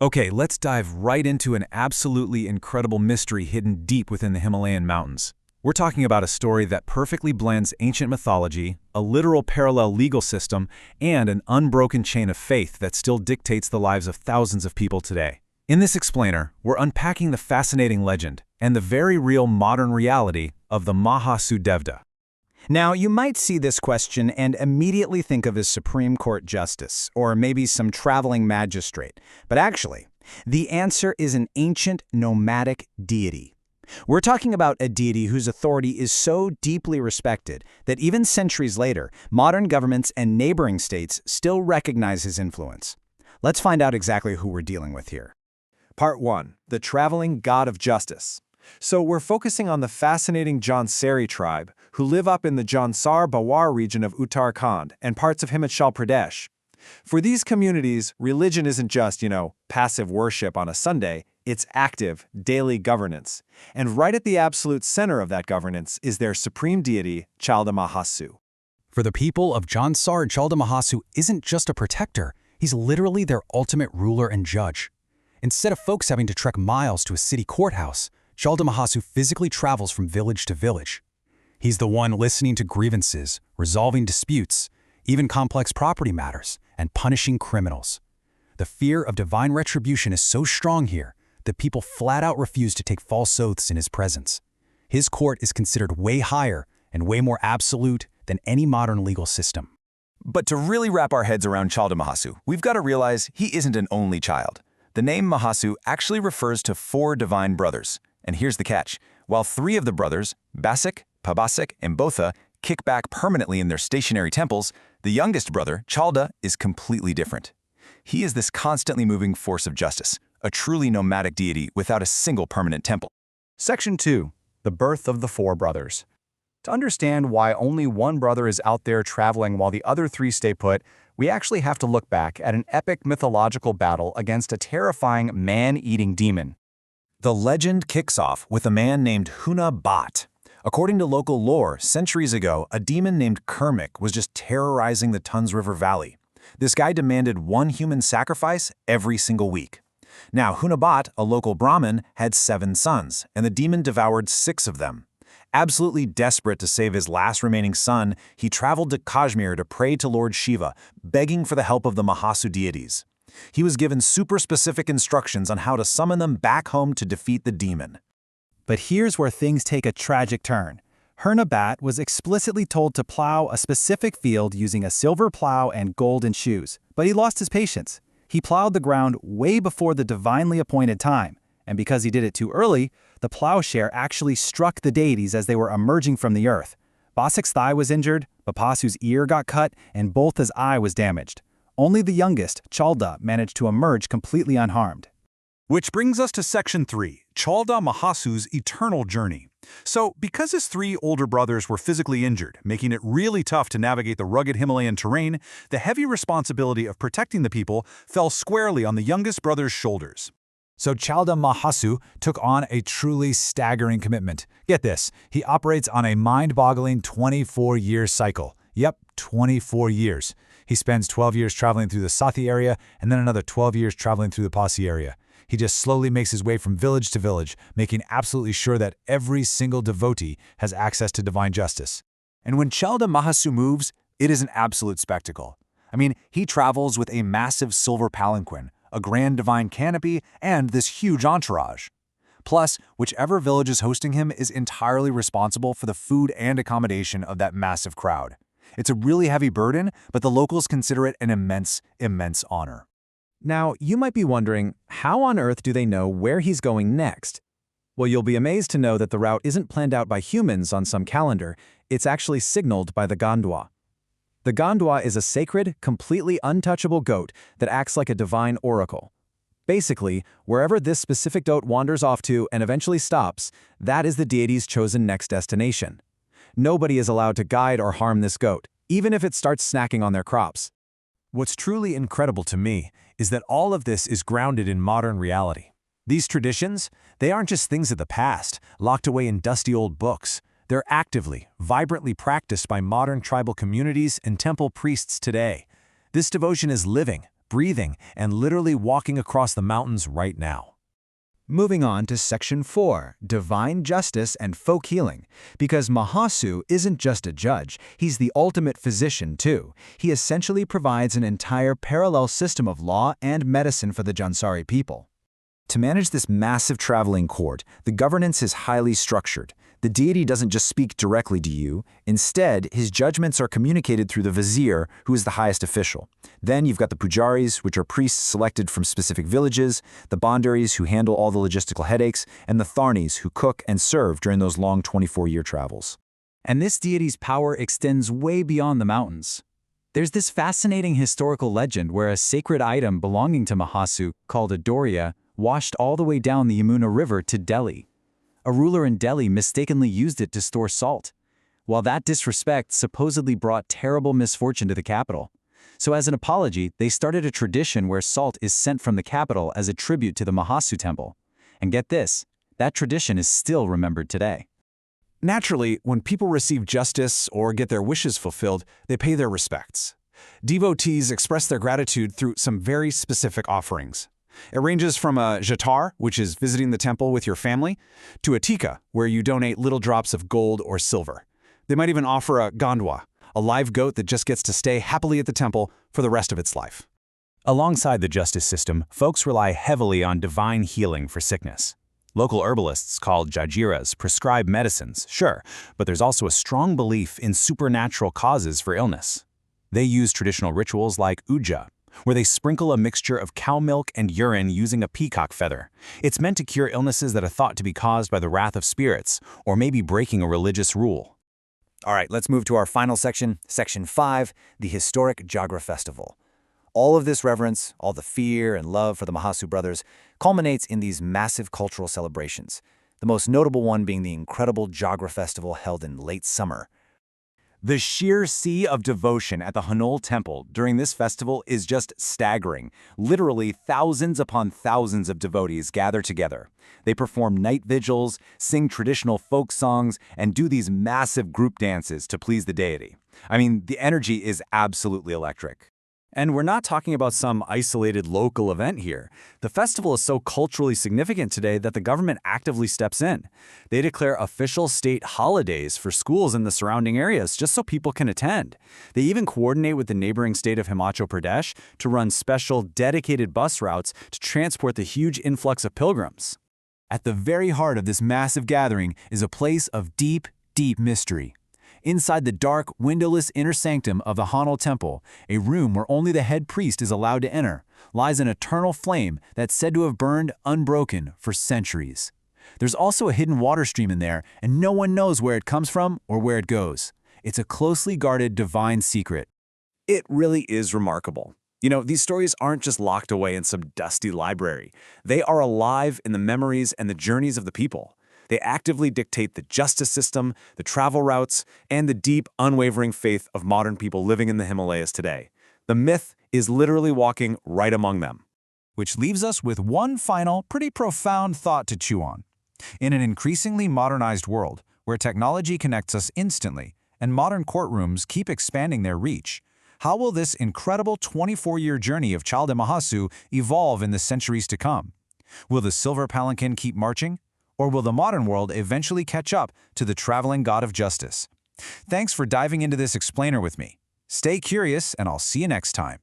Okay, let's dive right into an absolutely incredible mystery hidden deep within the Himalayan mountains. We're talking about a story that perfectly blends ancient mythology, a literal parallel legal system, and an unbroken chain of faith that still dictates the lives of thousands of people today. In this explainer, we're unpacking the fascinating legend and the very real modern reality of the Mahashu Devta. Now, you might see this question and immediately think of a Supreme Court justice, or maybe some traveling magistrate. But actually, the answer is an ancient nomadic deity. We're talking about a deity whose authority is so deeply respected that even centuries later, modern governments and neighboring states still recognize his influence. Let's find out exactly who we're dealing with here. Part 1. The Traveling God of Justice. So we're focusing on the fascinating Jansari tribe, who live up in the Jansar Bawar region of Uttarakhand and parts of Himachal Pradesh. For these communities, religion isn't just, passive worship on a Sunday, it's active, daily governance. And right at the absolute center of that governance is their supreme deity, Chalda Mahashu. For the people of Jansar, Chalda Mahashu isn't just a protector, he's literally their ultimate ruler and judge. Instead of folks having to trek miles to a city courthouse, Chalda Mahashu physically travels from village to village. He's the one listening to grievances, resolving disputes, even complex property matters, and punishing criminals. The fear of divine retribution is so strong here that people flat out refuse to take false oaths in his presence. His court is considered way higher and way more absolute than any modern legal system. But to really wrap our heads around Chalda Mahashu, we've got to realize he isn't an only child. The name Mahashu actually refers to 4 divine brothers. And here's the catch. While 3 of the brothers, Basik, Pabasik, and Botha, kick back permanently in their stationary temples, the youngest brother, Chalda, is completely different. He is this constantly moving force of justice, a truly nomadic deity without a single permanent temple. Section 2. The birth of the 4 brothers. To understand why only one brother is out there traveling while the other 3 stay put, we actually have to look back at an epic mythological battle against a terrifying man-eating demon. The legend kicks off with a man named Hunabat. According to local lore, centuries ago, a demon named Kermik was just terrorizing the Tons River Valley. This guy demanded 1 human sacrifice every single week. Now, Hunabat, a local Brahmin, had 7 sons, and the demon devoured 6 of them. Absolutely desperate to save his last remaining son, he traveled to Kashmir to pray to Lord Shiva, begging for the help of the Mahashu deities. He was given super specific instructions on how to summon them back home to defeat the demon. But here's where things take a tragic turn. Hernabat was explicitly told to plow a specific field using a silver plow and golden shoes, but he lost his patience. He plowed the ground way before the divinely appointed time, and because he did it too early, the plowshare actually struck the deities as they were emerging from the earth. Basik's thigh was injured, Bapasu's ear got cut, and Botha's eye was damaged. Only the youngest, Chalda, managed to emerge completely unharmed. Which brings us to Section 3, Chalda Mahashu's eternal journey. So, because his 3 older brothers were physically injured, making it really tough to navigate the rugged Himalayan terrain, the heavy responsibility of protecting the people fell squarely on the youngest brother's shoulders. So Chalda Mahashu took on a truly staggering commitment. Get this, he operates on a mind-boggling 24-year cycle. Yep, 24 years. He spends 12 years traveling through the Sathi area and then another 12 years traveling through the Pasi area. He just slowly makes his way from village to village, making absolutely sure that every single devotee has access to divine justice. And when Chalda Mahashu moves, it is an absolute spectacle. He travels with a massive silver palanquin, a grand divine canopy, and this huge entourage. Plus, whichever village is hosting him is entirely responsible for the food and accommodation of that massive crowd. It's a really heavy burden, but the locals consider it an immense, immense honor. Now, you might be wondering, how on earth do they know where he's going next? Well, you'll be amazed to know that the route isn't planned out by humans on some calendar, it's actually signaled by the Gandwa. The Gandwa is a sacred, completely untouchable goat that acts like a divine oracle. Basically, wherever this specific goat wanders off to and eventually stops, that is the deity's chosen next destination. Nobody is allowed to guide or harm this goat, even if it starts snacking on their crops. What's truly incredible to me is that all of this is grounded in modern reality. These traditions, they aren't just things of the past, locked away in dusty old books. They're actively, vibrantly practiced by modern tribal communities and temple priests today. This devotion is living, breathing and literally walking across the mountains right now. Moving on to Section 4, Divine Justice and Folk Healing. Because Mahashu isn't just a judge, he's the ultimate physician too. He essentially provides an entire parallel system of law and medicine for the Jansari people. To manage this massive traveling court, the governance is highly structured. The deity doesn't just speak directly to you. Instead, his judgments are communicated through the vizier, who is the highest official. Then you've got the pujaris, which are priests selected from specific villages, the bandaris, who handle all the logistical headaches, and the tharnis, who cook and serve during those long 24-year travels. And this deity's power extends way beyond the mountains. There's this fascinating historical legend where a sacred item belonging to Mahashu, called a doria, washed all the way down the Yamuna River to Delhi. A ruler in Delhi mistakenly used it to store salt, while that disrespect supposedly brought terrible misfortune to the capital. So as an apology, they started a tradition where salt is sent from the capital as a tribute to the Mahashu Temple. And get this, that tradition is still remembered today. Naturally, when people receive justice or get their wishes fulfilled, they pay their respects. Devotees express their gratitude through some very specific offerings. It ranges from a jatar, which is visiting the temple with your family, to a tika, where you donate little drops of gold or silver. They might even offer a gandwa, a live goat that just gets to stay happily at the temple for the rest of its life. Alongside the justice system, folks rely heavily on divine healing for sickness. Local herbalists called jajiras prescribe medicines, sure, but there's also a strong belief in supernatural causes for illness. They use traditional rituals like uja, where they sprinkle a mixture of cow milk and urine using a peacock feather. It's meant to cure illnesses that are thought to be caused by the wrath of spirits, or maybe breaking a religious rule. All right, let's move to our final section, Section 5, the historic Jagra Festival. All of this reverence, all the fear and love for the Mahashu brothers, culminates in these massive cultural celebrations, the most notable one being the incredible Jagra Festival held in late summer. The sheer sea of devotion at the Hanol Temple during this festival is just staggering. Literally, thousands upon thousands of devotees gather together. They perform night vigils, sing traditional folk songs, and do these massive group dances to please the deity. I mean, the energy is absolutely electric. And we're not talking about some isolated local event here. The festival is so culturally significant today that the government actively steps in. They declare official state holidays for schools in the surrounding areas just so people can attend. They even coordinate with the neighboring state of Himachal Pradesh to run special dedicated bus routes to transport the huge influx of pilgrims. At the very heart of this massive gathering is a place of deep, deep mystery. Inside the dark, windowless inner sanctum of the Hanol Temple, a room where only the head priest is allowed to enter, lies an eternal flame that's said to have burned unbroken for centuries. There's also a hidden water stream in there, and no one knows where it comes from or where it goes. It's a closely guarded divine secret. It really is remarkable. You know, these stories aren't just locked away in some dusty library. They are alive in the memories and the journeys of the people. They actively dictate the justice system, the travel routes, and the deep, unwavering faith of modern people living in the Himalayas today. The myth is literally walking right among them. Which leaves us with one final, pretty profound thought to chew on. In an increasingly modernized world, where technology connects us instantly, and modern courtrooms keep expanding their reach, how will this incredible 24-year journey of Chalda Mahashu evolve in the centuries to come? Will the silver palanquin keep marching? Or will the modern world eventually catch up to the traveling god of justice? Thanks for diving into this explainer with me. Stay curious, and I'll see you next time.